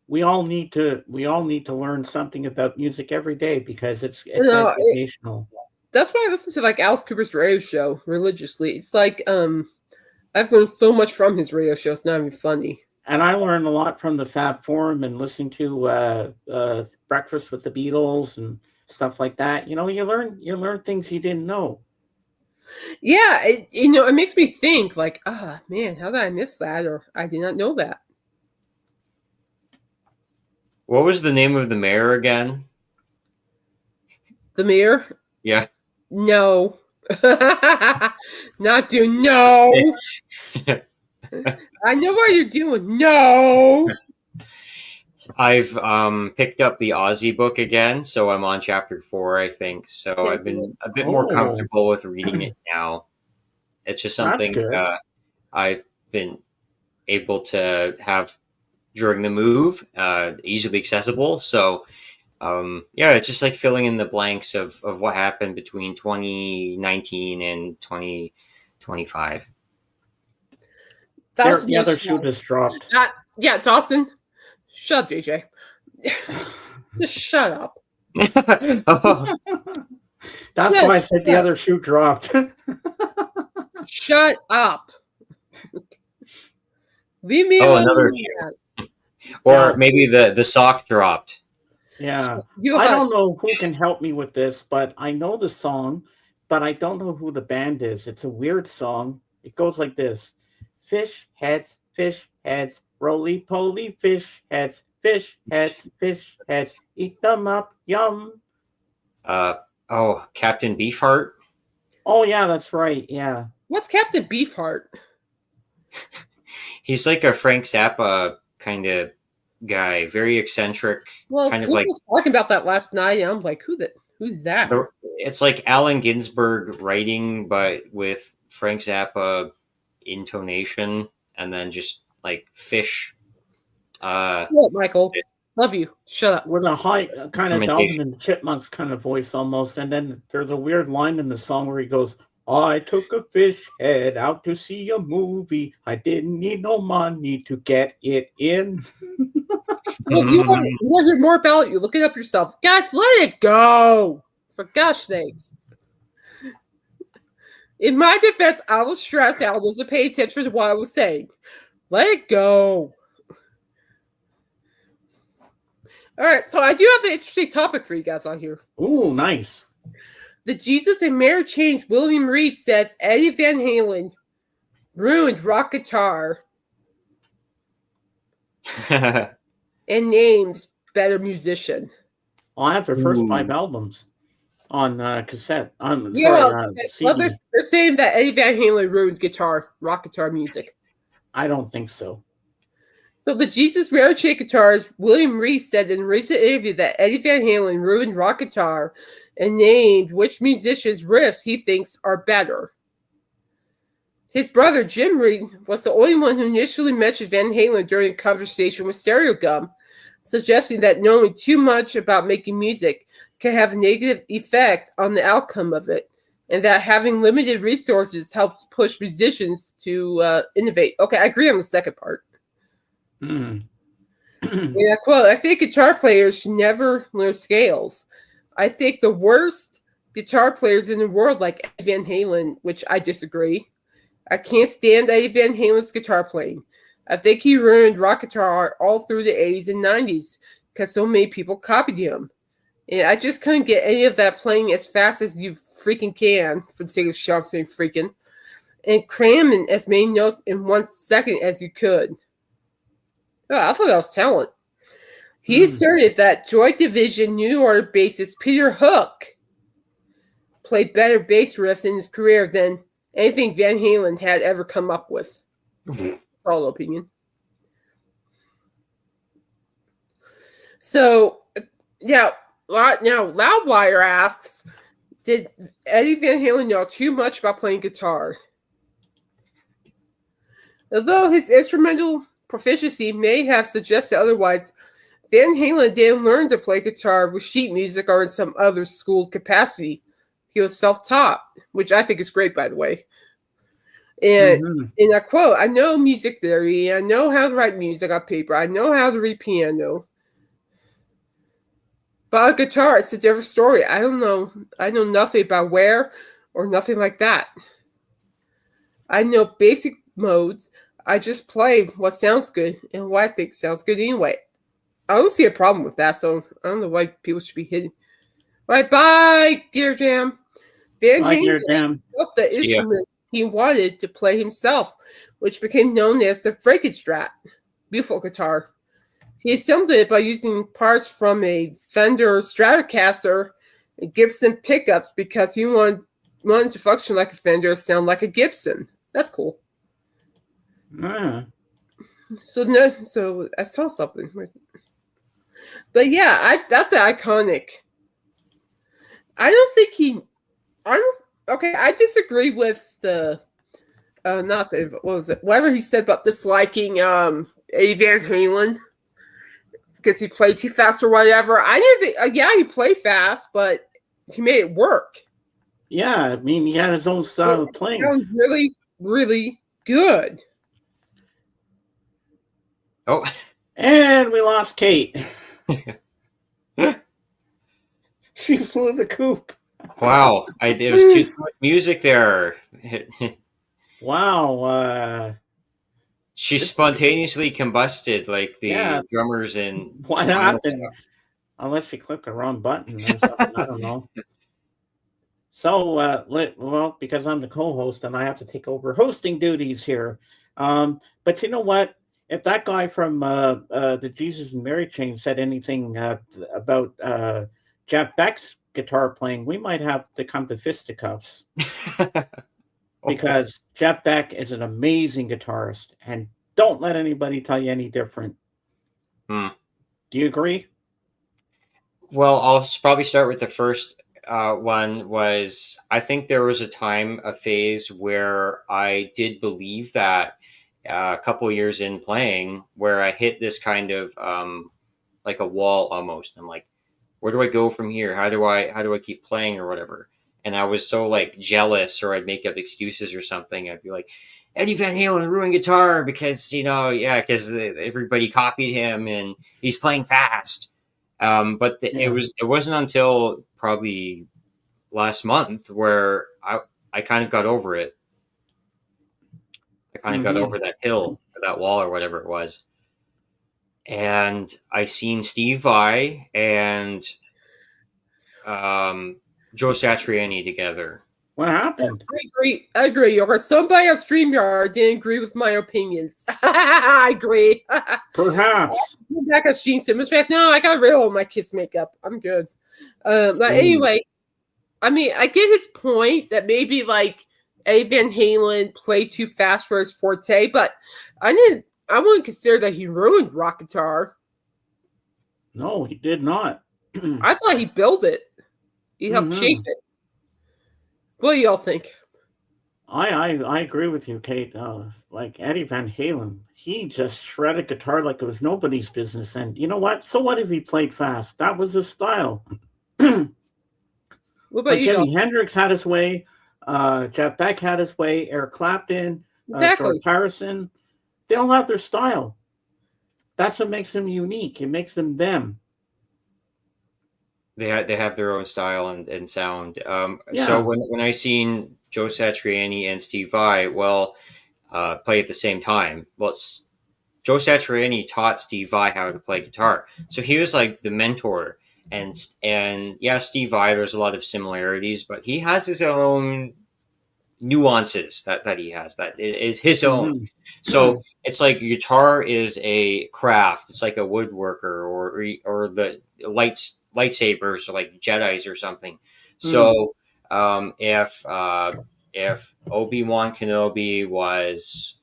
we all need to learn something about music every day because it's educational. That's why I listen to like Alice Cooper's radio show religiously. It's like I've learned so much from his radio show. It's not even funny. And I learned a lot from the Fab Forum and listening to Breakfast with the Beatles and stuff like that. You learn things you didn't know. Yeah, it makes me think like, man, how did I miss that? Or I did not know that. What was the name of the mayor again? The mayor? Yeah. No. Not do no. I know what you're doing. No. I've picked up the Aussie book again, so I'm on chapter 4, I think. So I've been a bit more comfortable with reading it now. It's just something I've been able to have during the move, easily accessible. So it's just like filling in the blanks of what happened between 2019 and 2025. The other shoe just dropped. Yeah, Dawson. Shut up, JJ. Just shut up. That's why I said the other shoe dropped. Shut up. Leave me alone. Another shoe. Or maybe the sock dropped. Yeah. I don't know who can help me with this, but I know the song, but I don't know who the band is. It's a weird song. It goes like this. Fish heads, roly-poly fish heads, eat them up, yum. Captain Beefheart? Oh, yeah, that's right, yeah. What's Captain Beefheart? He's like a Frank Zappa kind of guy, very eccentric. Well, kind of Cliff like was talking about that last night, and I'm like, who's that? It's like Allen Ginsberg writing, but with Frank Zappa intonation, and then just like fish. Shut up, Michael. Love you. Shut up. With a high kind of Alvin and the Chipmunks kind of voice almost, and then there's a weird line in the song where he goes, I took a fish head out to see a movie. I didn't need no money to get it in. Well, you want to hear more about it, you look it up yourself. Guys, let it go. For gosh sakes. In my defense, I was stressed out. I wasn't paying attention to what I was saying. Let it go. All right, so I do have an interesting topic for you guys on here. Ooh, nice. The Jesus and Mary Chain's William Reed says Eddie Van Halen ruined rock guitar and names better musician. I have their first 5 albums on cassette. CD. Well, they're saying that Eddie Van Halen ruined rock guitar music. I don't think so. So the Jesus Mary Chain guitarist William Reed said in a recent interview that Eddie Van Halen ruined rock guitar and named which musicians' riffs he thinks are better. His brother Jim Reed was the only one who initially mentioned Van Halen during a conversation with Stereo Gum, suggesting that knowing too much about making music can have a negative effect on the outcome of it, and that having limited resources helps push musicians to innovate. Okay, I agree on the second part. Yeah, quote, I think guitar players should never learn scales. I think the worst guitar players in the world like Eddie Van Halen, which I disagree. I can't stand Eddie Van Halen's guitar playing. I think he ruined rock guitar all through the 80s and 90s because so many people copied him. And I just couldn't get any of that playing as fast as you freaking can, for the sake of Sean saying freaking, and cram in as many notes in 1 second as you could. Oh, I thought that was talent. He Hmm. asserted that Joy Division New Order bassist Peter Hook played better bass riffs in his career than anything Van Halen had ever come up with. All opinion. So, yeah, now Loudwire asks, did Eddie Van Halen know too much about playing guitar? Although his instrumental proficiency may have suggested otherwise, Van Halen didn't learn to play guitar with sheet music or in some other schooled capacity. He was self-taught, which I think is great, by the way. And in a quote, I know music theory, I know how to write music on paper, I know how to read piano. But a guitar, it's a different story. I know nothing about where or nothing like that. I know basic modes. I just play what sounds good and what I think sounds good anyway. I don't see a problem with that, so I don't know why people should be hitting. Right, bye, Gear Jam. Van Halen built the instrument he wanted to play himself, which became known as the Frankenstrat. Beautiful guitar. He assembled it by using parts from a Fender Stratocaster and Gibson pickups because he wanted to function like a Fender, sound like a Gibson. That's cool. So I saw something. But yeah, that's iconic. I disagree with the whatever he said about disliking Eddie Van Halen because he played too fast or whatever. I didn't think, he played fast, but he made it work. Yeah, I mean, he had his own style of playing. It was really, really good. Oh. And we lost Kate. She flew the coop. Wow. It was too much music there. Wow. She spontaneously combusted like the drummers in... What happened? Unless she clicked the wrong button or something. I don't know. So, because I'm the co-host and I have to take over hosting duties here. But you know what? If that guy from the Jesus and Mary chain said anything about Jeff Beck's guitar playing, we might have to come to fisticuffs. Because Jeff Beck is an amazing guitarist, and don't let anybody tell you any different. Do you agree? Well, I'll probably start with the first one. I think there was a phase where I did believe that a couple of years in playing, where I hit this kind of like a wall almost. I'm like, where do I go from here? How do I keep playing or whatever? And I was so like jealous, or I'd make up excuses or something. I'd be like, Eddie Van Halen ruined guitar because because everybody copied him and he's playing fast. But it wasn't until probably last month where I kind of got over it. I kind of got over that hill, or that wall, or whatever it was. And I seen Steve Vai and Joe Satriani together. What happened? I agree. Or somebody on StreamYard didn't agree with my opinions. I agree. Perhaps. Back at Sheen Simmons fast. No, I got rid of all my kiss makeup. I'm good. But anyway, I mean, I get his point that maybe like Eddie Van Halen played too fast for his forte, but I wouldn't consider that he ruined rock guitar. No, he did not. I thought he built it. He helped shape it. What do y'all think? I agree with you, Kate. Like Eddie Van Halen, he just shredded guitar like it was nobody's business. And you know what? So what if he played fast? That was his style. What about you? Jimi Hendrix had his way. Jeff Beck had his way. Eric Clapton, exactly. George Harrison. They all have their style. That's what makes them unique. It makes them them. They have their own style and sound. So when I seen Joe Satriani and Steve Vai, play at the same time. Well, Joe Satriani taught Steve Vai how to play guitar, so he was like the mentor. And Steve Vai, there's a lot of similarities, but he has his own nuances that he has that is his own. Mhm. So it's like guitar is a craft. It's like a woodworker or the lightsabers or like Jedi's or something. So if Obi-Wan Kenobi was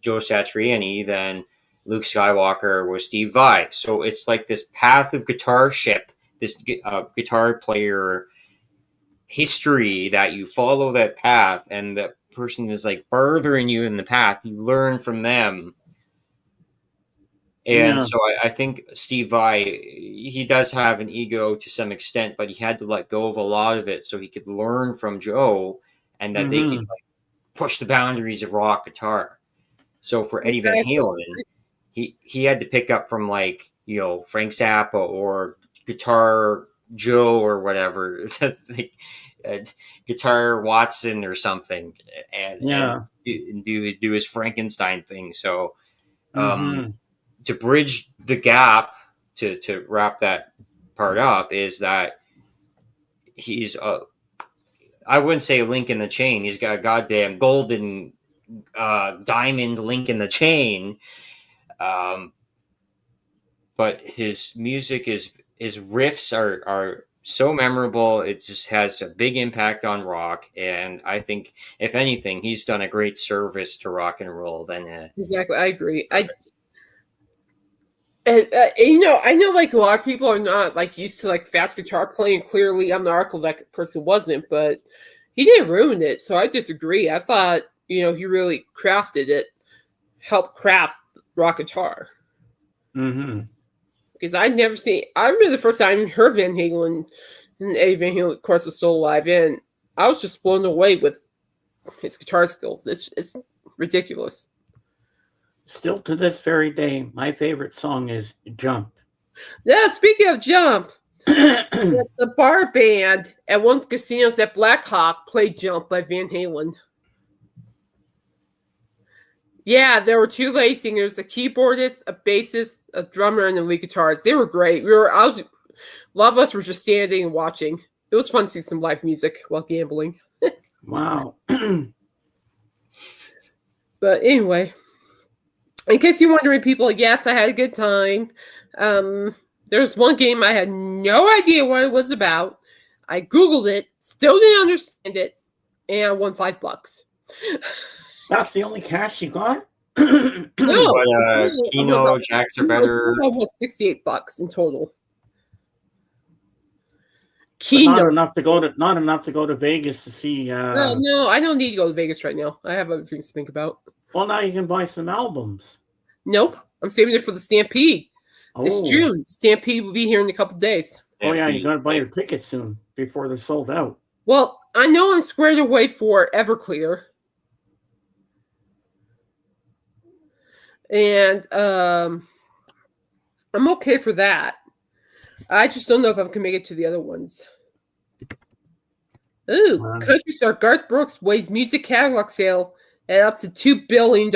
Joe Satriani, then Luke Skywalker was Steve Vai. So it's like this path of guitarship, this guitar player history that you follow that path, and the person is like furthering you in the path. You learn from them. And Yeah. so I think Steve Vai, he does have an ego to some extent, but he had to let go of a lot of it so he could learn from Joe and that they could Mhm. like push the boundaries of rock guitar. So for Eddie Van Exactly. Halen, he had to pick up from like, Frank Zappa or Guitar Joe or whatever, like, Guitar Watson or something, and Yeah. do his Frankenstein thing. So Mhm. to bridge the gap, to wrap that part up, is that he's I wouldn't say a link in the chain. He's got a goddamn golden diamond link in the chain. Um, but his music his riffs are so memorable. It just has a big impact on rock, and I think if anything, he's done a great service to rock and roll. Exactly. I agree. I know like a lot of people are not like used to like fast guitar playing. Clearly, on the article that person wasn't, but he didn't ruin it. So I disagree. I thought he really crafted it, helped craft rock guitar. Mhm. Because I'd never seen. I remember the first time I heard Van Halen, and Eddie Van Halen, of course, was still alive, and I was just blown away with his guitar skills. It's ridiculous. Still to this very day, my favorite song is "Jump." Yeah, speaking of Jump, the bar band at one of the casinos at Black Hawk played Jump by Van Halen. Yeah, there were two lead singers, a keyboardist, a bassist, a drummer, and a lead guitarist. They were great. A lot of us were just standing and watching. It was fun to see some live music while gambling. Wow. But anyway, in case you're wondering, people, yes, I had a good time. There's one game I had no idea what it was about. I Googled it, still didn't understand it, and I won $5. That's the only cash you got? No, but Keno, Jacks are better. almost $68 in total. But not Keno. enough to go to Vegas to see. No, I don't need to go to Vegas right now. I have other things to think about. Well, now you can buy some albums. Nope, I'm saving it for the Stampede. It's Oh, June. Stampede will be here in a couple days. oh yeah, you got to buy your tickets soon before they're sold out. Well, I know I'm squared away for Everclear. And I'm okay for that. I just don't know if I can make it to the other ones. Ooh, Wow. country star Garth Brooks weighs music catalog sale at up to $2 billion.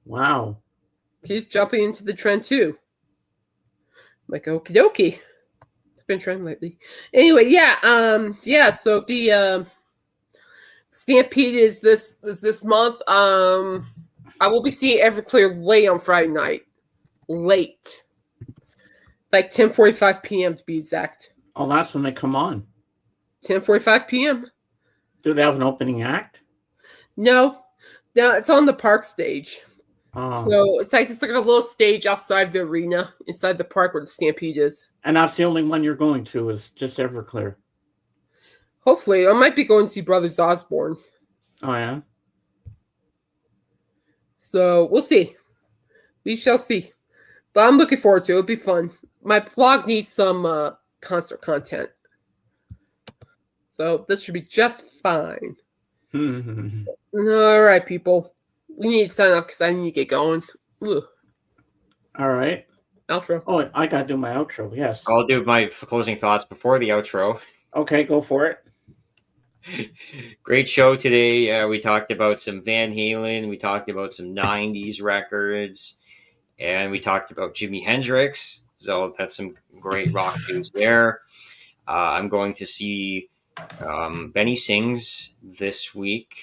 Wow. He's jumping into the trend too. I'm like, okie dokie. It's been trend lately. Anyway, yeah. So the Stampede is this month. I will be seeing Everclear late on Friday night. Late. Like 10:45 p.m. to be exact. Oh, that's when they come on. 10:45 p.m. Do they have an opening act? No, it's on the park stage. Oh. So it's like a little stage outside the arena, inside the park where the Stampede is. And that's the only one you're going to is just Everclear. Hopefully, I might be going to see Brothers Osborne. Oh yeah. So we'll see. We shall see. But I'm looking forward to it. It'll be fun. My blog needs some concert content. So this should be just fine. All right, people. We need to sign off because I need to get going. Ugh. All right. Outro. Oh, I got to do my outro. Yes. I'll do my closing thoughts before the outro. Okay, go for it. Great show today. We talked about some Van Halen. We talked about some 90s records. And we talked about Jimi Hendrix. So that's some great rock news there. I'm going to see Benny Sings this week.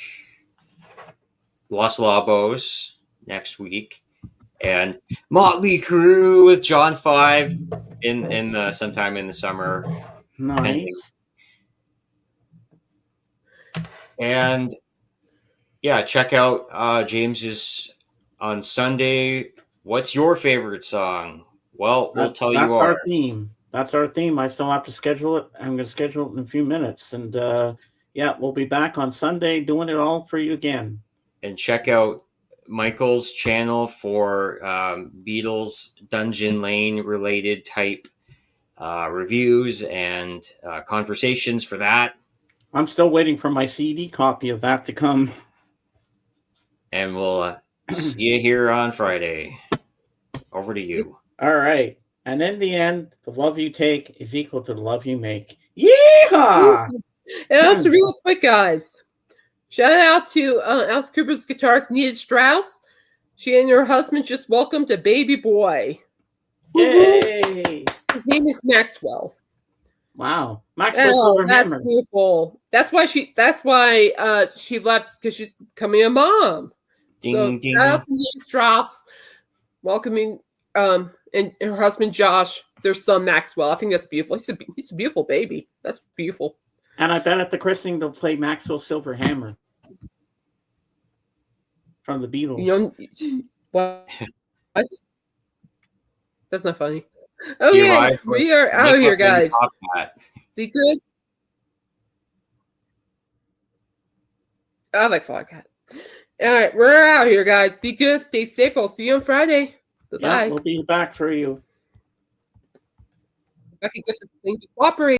Los Lobos next week. And Motley Crue with John 5 in the sometime in the summer. Pending. Nice. And yeah, check out James's on Sunday. What's your favorite song? Well, we'll tell you That's ours. our theme. That's our theme. I still have to schedule it. I'm going to schedule it in a few minutes. And yeah, we'll be back on Sunday doing it all for you again. And check out Michael's channel for Beatles Dungeon Lane related type reviews and conversations for that. I'm still waiting for my CD copy of that to come. And we'll see you here on Friday. Over to you. All right. And in the end, the love you take is equal to the love you make. Yeehaw! And also, real quick, guys, shout out to Alice Cooper's guitarist, Nita Strauss. She and her husband just welcomed a baby boy. Yay! His name is Maxwell. Wow, Maxwell that's Silverhammer. beautiful. That's why she left, because she's becoming a mom. Ding ding. Shout out to Nita Strauss welcoming and her husband Josh, their son Maxwell. I think that's beautiful. He's a beautiful baby. That's beautiful. And I bet at the christening they'll play Maxwell Silverhammer from the Beatles. You know what? That's not funny. Okay, we are out here, guys. Be good. I like Fog Hat. All right, we're out here, guys. Be good. Stay safe. I'll see you on Friday. Goodbye. Yeah, we'll be back for you. I can get the thing to cooperate.